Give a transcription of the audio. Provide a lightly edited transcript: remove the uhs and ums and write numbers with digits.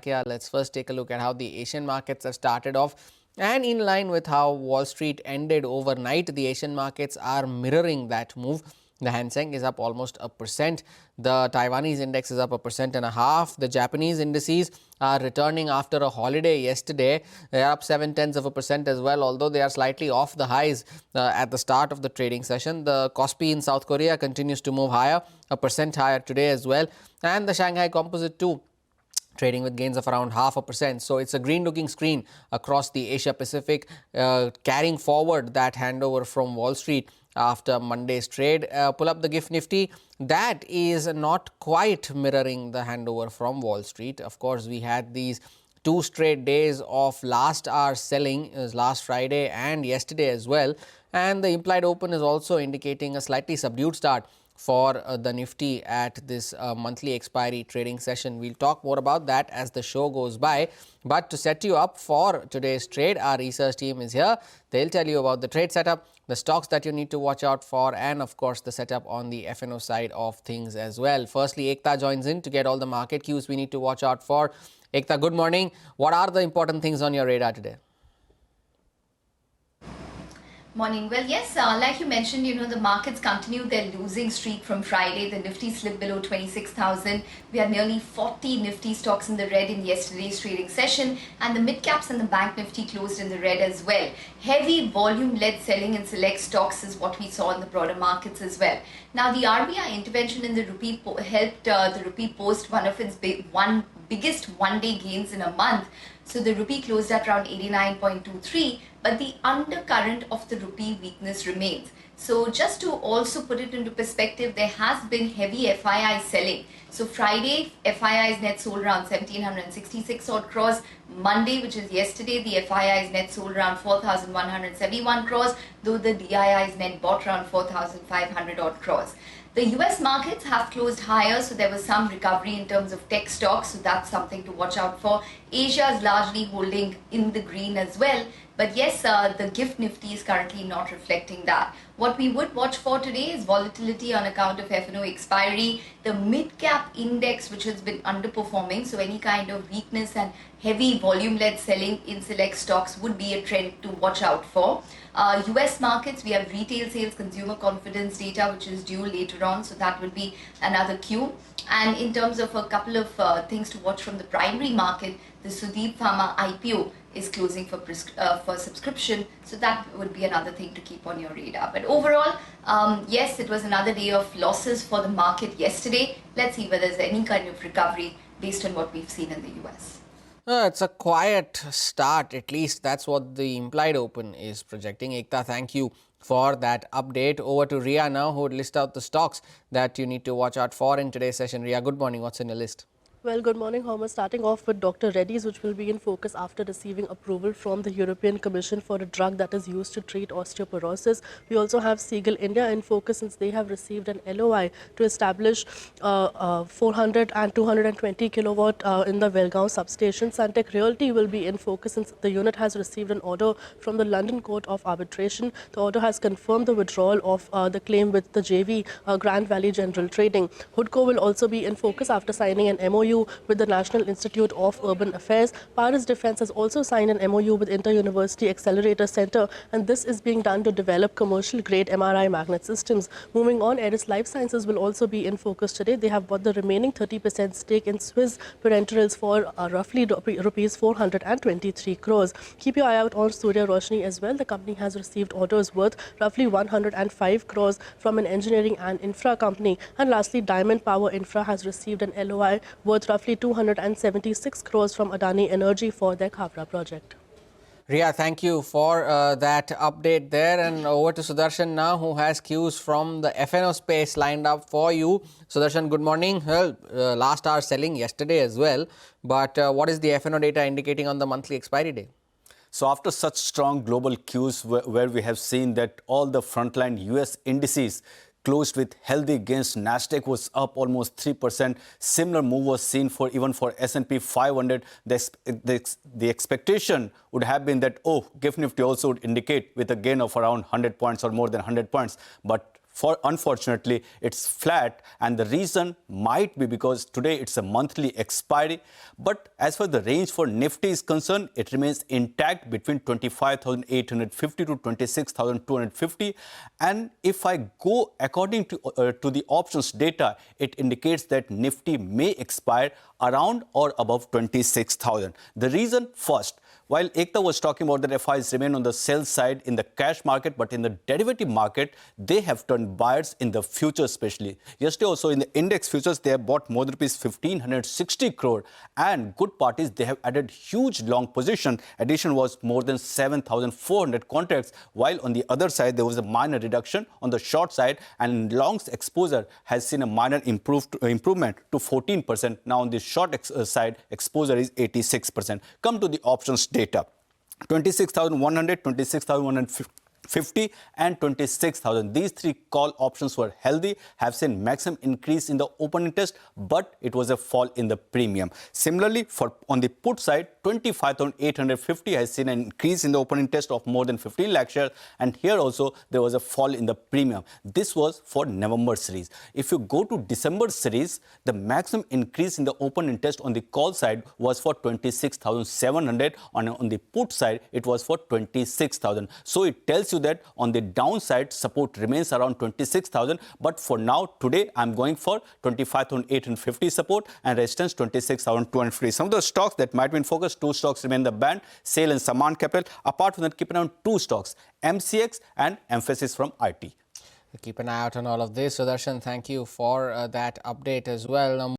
here. Let's first take a look at how the Asian markets have started off. And in line with how Wall Street ended overnight, the Asian markets are mirroring that move. The Hang Seng is up almost 1%. The Taiwanese index is up 1.5%. The Japanese indices are returning after a holiday yesterday. They are up 0.7% as well, although they are slightly off the highs at the start of the trading session. The Kospi in South Korea continues to move higher, 1% higher today as well. And the Shanghai Composite too, trading with gains of around 0.5%. So it's a green looking screen across the Asia Pacific, carrying forward that handover from Wall Street after Monday's trade. Pull up the GIFT Nifty. That is not quite mirroring the handover from Wall Street. Of course, we had these 2 straight days of last hour selling, last Friday and yesterday as well. And the implied open is also indicating a slightly subdued start for the Nifty at this monthly expiry trading session. We'll talk more about that as the show goes by. But to set you up for today's trade, our research team is here. They'll tell you about the trade setup, the stocks that you need to watch out for, and of course the setup on the FNO side of things as well. Firstly, Ekta joins in to get all the market cues we need to watch out for. Ekta, good morning. What are the important things on your radar today? Morning. Well, yes, like you mentioned, the markets continue their losing streak from Friday. The Nifty slipped below 26,000. We had nearly 40 Nifty stocks in the red in yesterday's trading session, and the mid-caps and the bank Nifty closed in the red as well. Heavy volume-led selling in select stocks is what we saw in the broader markets as well. Now, the RBI intervention in the rupee helped the rupee post one of its biggest one-day gains in a month. So the rupee closed at around 89.23, but the undercurrent of the rupee weakness remains. So just to also put it into perspective, there has been heavy FII selling. So Friday, FIIs net sold around 1,766 odd crores. Monday, which is yesterday, the FIIs net sold around 4,171 crores, though the DIIs net bought around 4,500 odd crores. The US markets have closed higher, so there was some recovery in terms of tech stocks, so that's something to watch out for. Asia is largely holding in the green as well, but yes, the GIFT Nifty is currently not reflecting that. What we would watch for today is volatility on account of FNO expiry, the mid-cap index which has been underperforming, so any kind of weakness and heavy volume-led selling in select stocks would be a trend to watch out for. US markets, we have retail sales, consumer confidence data which is due later on, so that would be another cue. And in terms of a couple of things to watch from the primary market, the Sudeep Pharma IPO is closing for subscription, so that would be another thing to keep on your radar. But overall, yes, it was another day of losses for the market yesterday. Let's see whether there's any kind of recovery based on what we've seen in the US. It's a quiet start, at least that's what the implied open is projecting. Ekta, thank you for that update. Over to Ria now, who would list out the stocks that you need to watch out for in today's session. Ria, good morning. What's in your list? Well, good morning, Homer. Starting off with Dr. Reddy's, which will be in focus after receiving approval from the European Commission for a drug that is used to treat osteoporosis. We also have Seagull India in focus since they have received an LOI to establish 400 and 220 kilowatt in the Velgaon substation. Suntec Realty will be in focus since the unit has received an order from the London Court of Arbitration. The order has confirmed the withdrawal of the claim with the JV Grand Valley General Trading. Hoodco will also be in focus after signing an MOU with the National Institute of Urban Affairs. Paris Defence has also signed an MOU with Inter-University Accelerator Centre, and this is being done to develop commercial-grade MRI magnet systems. Moving on, Eris Life Sciences will also be in focus today. They have bought the remaining 30% stake in Swiss Parenterals for roughly rupees 423 crores. Keep your eye out on Surya Roshni as well. The company has received orders worth roughly 105 crores from an engineering and infra company. And lastly, Diamond Power Infra has received an LOI worth roughly 276 crores from Adani Energy for their Khavda project. Ria, thank you for that update there. And over to Sudarshan now, who has cues from the FNO space lined up for you. Sudarshan, good morning. Well, last hour selling yesterday as well. But what is the FNO data indicating on the monthly expiry day? So after such strong global cues where we have seen that all the frontline US indices closed with healthy gains. Nasdaq was up almost 3%. Similar move was seen even for S&P 500. The expectation would have been that, GIFT Nifty also would indicate with a gain of around 100 points or more than 100 points. But Unfortunately, it's flat, and the reason might be because today it's a monthly expiry. But as far as the range for Nifty is concerned, it remains intact between 25,850 to 26,250. And if I go according to the options data, it indicates that Nifty may expire around or above 26,000. The reason, first, while Ekta was talking about that FIs remain on the sell side in the cash market, but in the derivative market, they have turned buyers in the futures especially. Yesterday also in the index futures, they have bought more than rupees 1,560 crore. And good parties, they have added huge long position. Addition was more than 7,400 contracts, while on the other side, there was a minor reduction on the short side, and longs exposure has seen a minor improvement to 14%. Now on the short side, exposure is 86%. Come to the options data. 26,100, 26,150 and 26,000. These three call options were healthy, have seen maximum increase in the open interest, but it was a fall in the premium. Similarly, on the put side, 25,850 has seen an increase in the open interest of more than 15 lakh shares, and here also there was a fall in the premium. This was for November series. If you go to December series, the maximum increase in the open interest on the call side was for 26,700. On the put side, it was for 26,000. So it tells you that on the downside, support remains around 26,000. But for now, today, I'm going for 25,850 support and resistance 26,250. Some of the stocks that might be in focus, two stocks remain in the band, SAIL and Saman Capital. Apart from that, keep an eye on two stocks, MCX and emphasis from IT. Keep an eye out on all of this. Sudarshan, thank you for that update as well. Now,